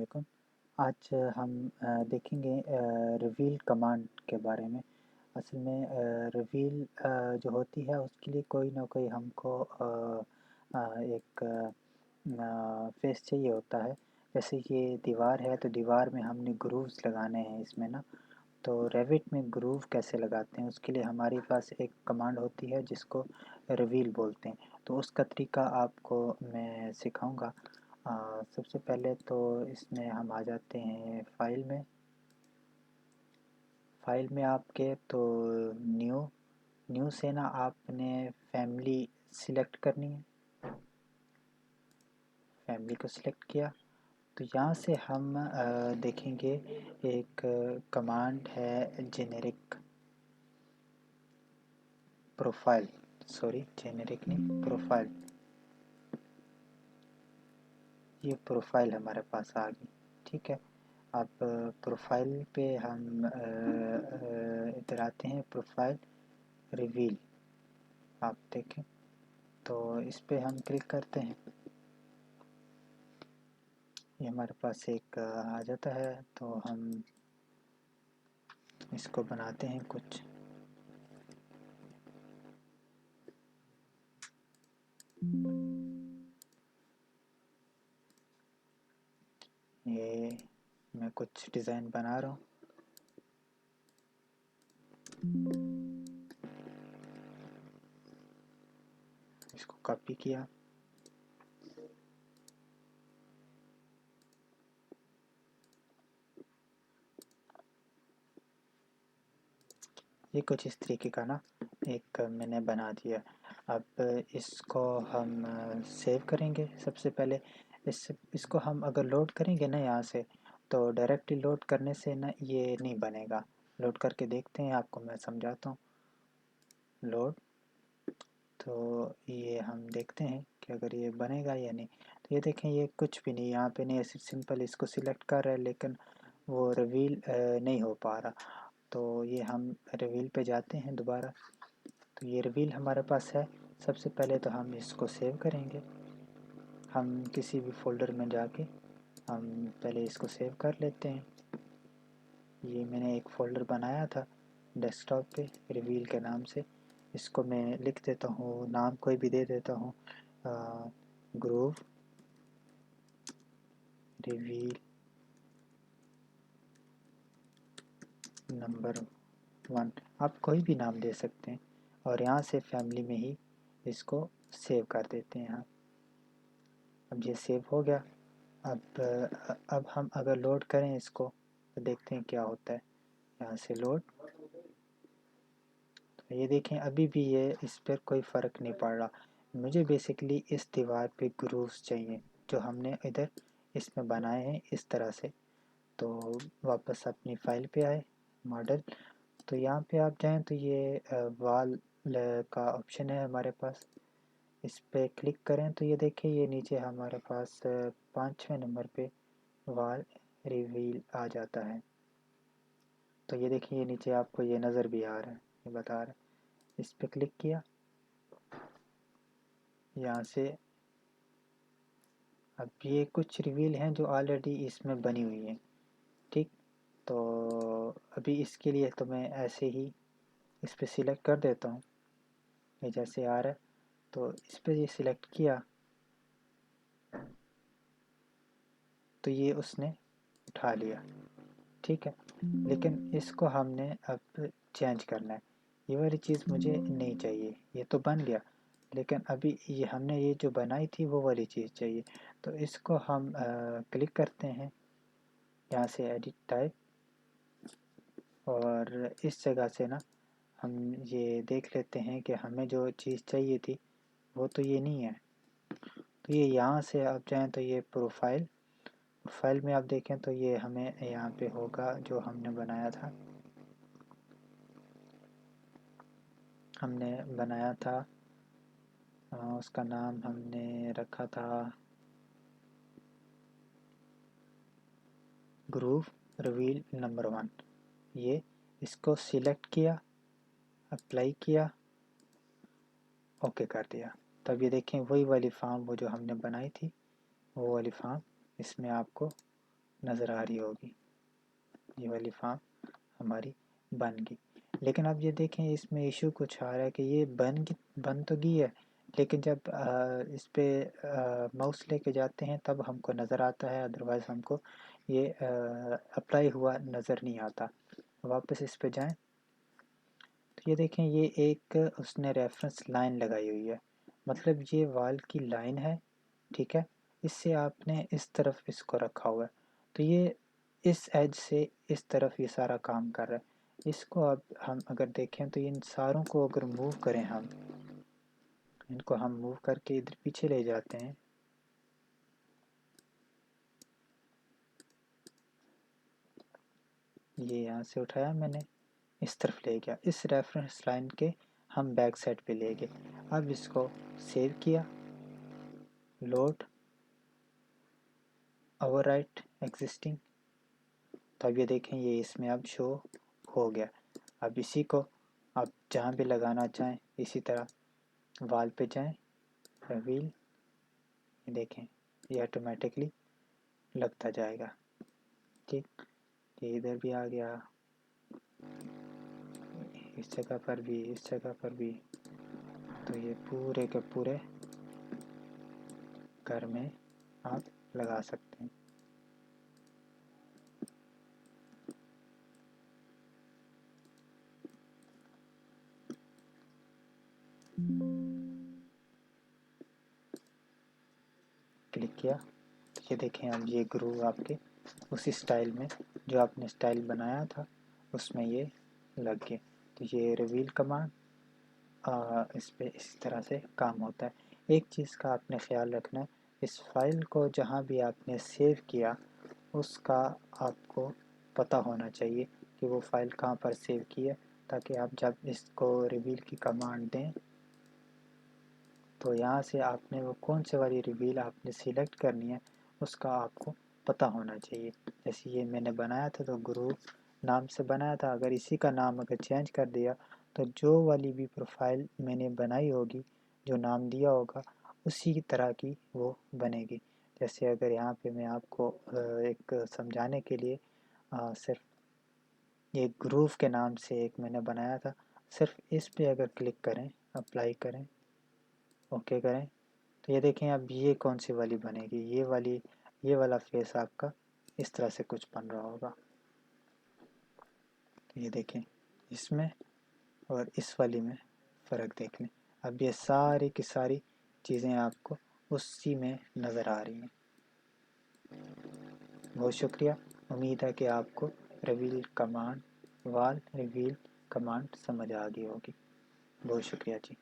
علیکم۔ آج ہم دیکھیں گے ریویل کمانڈ کے بارے میں۔ اصل میں ریویل جو ہوتی ہے اس کے لیے کوئی نہ کوئی ہم کو ایک فیس چاہیے ہوتا ہے۔ جیسے یہ دیوار ہے تو دیوار میں ہم نے گرووز لگانے ہیں اس میں نا، تو ریوٹ میں گروو کیسے لگاتے ہیں اس کے لیے ہمارے پاس ایک کمانڈ ہوتی ہے جس کو ریویل بولتے ہیں۔ تو اس کا طریقہ آپ کو میں سکھاؤں گا۔ سب سے پہلے تو اس میں ہم آ جاتے ہیں فائل میں آپ کے تو نیو سے نا آپ نے فیملی سلیکٹ کرنی ہے۔ فیملی کو سلیکٹ کیا تو یہاں سے ہم دیکھیں گے ایک کمانڈ ہے جنیرک پروفائل، جنیرک نہیں پروفائل۔ یہ پروفائل ہمارے پاس آ گئی، ٹھیک ہے۔ اب پروفائل پہ ہم ادھر آتے ہیں، پروفائل ریویل آپ دیکھیں تو اس پہ ہم کلک کرتے ہیں، یہ ہمارے پاس ایک آ جاتا ہے۔ تو ہم اس کو بناتے ہیں کچھ یہ میں کچھ ڈیزائن بنا رہا ہوں۔ اس کو کاپی کیا، یہ کچھ اس طریقے کا نا ایک میں نے بنا دیا۔ اب اس کو ہم سیو کریں گے۔ سب سے پہلے اس کو ہم اگر لوڈ کریں گے نا یہاں سے، تو ڈائریکٹلی لوڈ کرنے سے نا یہ نہیں بنے گا۔ لوڈ کر کے دیکھتے ہیں، آپ کو میں سمجھاتا ہوں۔ لوڈ تو یہ ہم دیکھتے ہیں کہ اگر یہ بنے گا یا نہیں۔ تو یہ دیکھیں، یہ کچھ بھی نہیں یہاں پہ نہیں، ایسے سمپل اس کو سلیکٹ کر رہا ہے لیکن وہ ریویل نہیں ہو پا رہا۔ تو یہ ہم ریویل پہ جاتے ہیں دوبارہ، تو یہ ریویل ہمارے پاس ہے۔ سب سے پہلے تو ہم اس کو سیو کریں گے۔ ہم کسی بھی فولڈر میں جا کے ہم پہلے اس کو سیو کر لیتے ہیں۔ یہ میں نے ایک فولڈر بنایا تھا ڈیسک ٹاپ پہ ریویل کے نام سے۔ اس کو میں لکھ دیتا ہوں، نام کوئی بھی دے دیتا ہوں، گروو ریویل نمبر 1۔ آپ کوئی بھی نام دے سکتے ہیں، اور یہاں سے فیملی میں ہی اس کو سیو کر دیتے ہیں۔ اب یہ سیو ہو گیا۔ اب ہم اگر لوڈ کریں اس کو تو دیکھتے ہیں کیا ہوتا ہے۔ یہاں سے لوڈ، تو یہ دیکھیں ابھی بھی یہ اس پر کوئی فرق نہیں پڑ رہا۔ مجھے بیسیکلی اس دیوار پہ گرووز چاہیے جو ہم نے ادھر اس میں بنائے ہیں اس طرح سے۔ تو واپس اپنی فائل پہ آئے، ماڈل، تو یہاں پہ آپ جائیں تو یہ وال کا آپشن ہے ہمارے پاس، اس پہ کلک کریں تو یہ دیکھیں یہ نیچے ہمارے پاس 5ویں نمبر پہ وال ریویل آ جاتا ہے۔ تو یہ دیکھیں یہ نیچے آپ کو یہ نظر بھی آ رہا ہے، یہ بتا رہا ہے۔ اس پہ کلک کیا، یہاں سے اب یہ کچھ ریویل ہیں جو آلریڈی اس میں بنی ہوئی ہیں، ٹھیک۔ تو ابھی اس کے لیے تو میں ایسے ہی اس پہ سلیکٹ کر دیتا ہوں، یہ جیسے آ رہا ہے تو اس پہ یہ سلیکٹ کیا تو یہ اس نے اٹھا لیا، ٹھیک ہے۔ لیکن اس کو ہم نے اب چینج کرنا ہے، یہ والی چیز مجھے نہیں چاہیے۔ یہ تو بن گیا لیکن ابھی یہ ہم نے یہ جو بنائی تھی وہ والی چیز چاہیے۔ تو اس کو ہم کلک کرتے ہیں یہاں سے ایڈٹ ٹائپ، اور اس جگہ سے نا ہم یہ دیکھ لیتے ہیں کہ ہمیں جو چیز چاہیے تھی وہ تو یہ نہیں ہے۔ تو یہ یہاں سے آپ جائیں تو یہ پروفائل میں آپ دیکھیں تو یہ ہمیں یہاں پہ ہوگا جو ہم نے بنایا تھا۔ ہم نے بنایا تھا اس کا نام ہم نے رکھا تھا گروو ریویل نمبر 1۔ یہ اس کو سلیکٹ کیا، اپلائی کیا، اوکے کر دیا۔ تب یہ دیکھیں وہی والی فارم وہ جو ہم نے بنائی تھی وہ والی فارم اس میں آپ کو نظر آ رہی ہوگی، یہ والی فارم ہماری بن گئی۔ لیکن اب یہ دیکھیں اس میں ایشو کچھ آ رہا ہے کہ یہ بن تو گئی ہے، لیکن جب اس پہ ماؤس لے کے جاتے ہیں تب ہم کو نظر آتا ہے، ادروائز ہم کو یہ اپلائی ہوا نظر نہیں آتا۔ واپس اس پہ جائیں تو یہ دیکھیں یہ ایک اس نے ریفرنس لائن لگائی ہوئی ہے، مطلب یہ وال کی لائن ہے، ٹھیک ہے، اس سے آپ نے اس طرف اس کو رکھا ہوا ہے، تو یہ اس ایج سے اس طرف یہ سارا کام کر رہا ہے۔ اس کو اب ہم اگر دیکھیں تو ان ساروں کو اگر موو کریں، ہم ان کو ہم موو کر کے ادھر پیچھے لے جاتے ہیں، یہ یہاں سے اٹھایا میں نے اس طرف لے گیا، اس ریفرنس لائن کے ہم بیک سائڈ پہ لے گئے۔ اب اس کو سیو کیا، لوڈ، اوور رائٹ ایگزسٹنگ، تو اب یہ دیکھیں یہ اس میں اب شو ہو گیا۔ اب اسی کو آپ جہاں بھی لگانا چاہیں اسی طرح وال پہ جائیں، ریویل، یہ دیکھیں یہ آٹومیٹکلی لگتا جائے گا، ٹھیک، یہ ادھر بھی آ گیا، اس جگہ پر بھی، اس جگہ پر بھی، تو یہ پورے کے پورے گھر میں آپ لگا سکتے ہیں۔ کلک کیا تو یہ دیکھیں اب یہ گرو آپ کے اسی سٹائل میں جو آپ نے سٹائل بنایا تھا اس میں یہ لگ گئے۔ تو یہ ریویل کمانڈ اس پہ اسی طرح سے کام ہوتا ہے۔ ایک چیز کا آپ نے خیال رکھنا ہے، اس فائل کو جہاں بھی آپ نے سیو کیا اس کا آپ کو پتہ ہونا چاہیے کہ وہ فائل کہاں پر سیو کی ہے، تاکہ آپ جب اس کو ریویل کی کمانڈ دیں تو یہاں سے آپ نے وہ کون سے والی ریویل آپ نے سلیکٹ کرنی ہے اس کا آپ کو پتہ ہونا چاہیے۔ جیسے یہ میں نے بنایا تھا تو گروپ نام سے بنایا تھا، اگر اسی کا نام اگر چینج کر دیا تو جو والی بھی پروفائل میں نے بنائی ہوگی، جو نام دیا ہوگا اسی طرح کی وہ بنے گی۔ جیسے اگر یہاں پہ میں آپ کو ایک سمجھانے کے لیے صرف یہ گروپ کے نام سے ایک میں نے بنایا تھا، صرف اس پہ اگر کلک کریں، اپلائی کریں، اوکے کریں، تو یہ دیکھیں اب یہ کون سی والی بنے گی، یہ والا فیس آپ کا اس طرح سے کچھ بن رہا ہوگا۔ تو یہ دیکھیں اس میں اور اس والی میں فرق دیکھ لیں۔ اب یہ ساری کی ساری چیزیں آپ کو اسی میں نظر آ رہی ہیں۔ بہت شکریہ، امید ہے کہ آپ کو ریویل کمانڈ، وال ریویل کمانڈ سمجھ آ گئی ہوگی۔ بہت شکریہ جی۔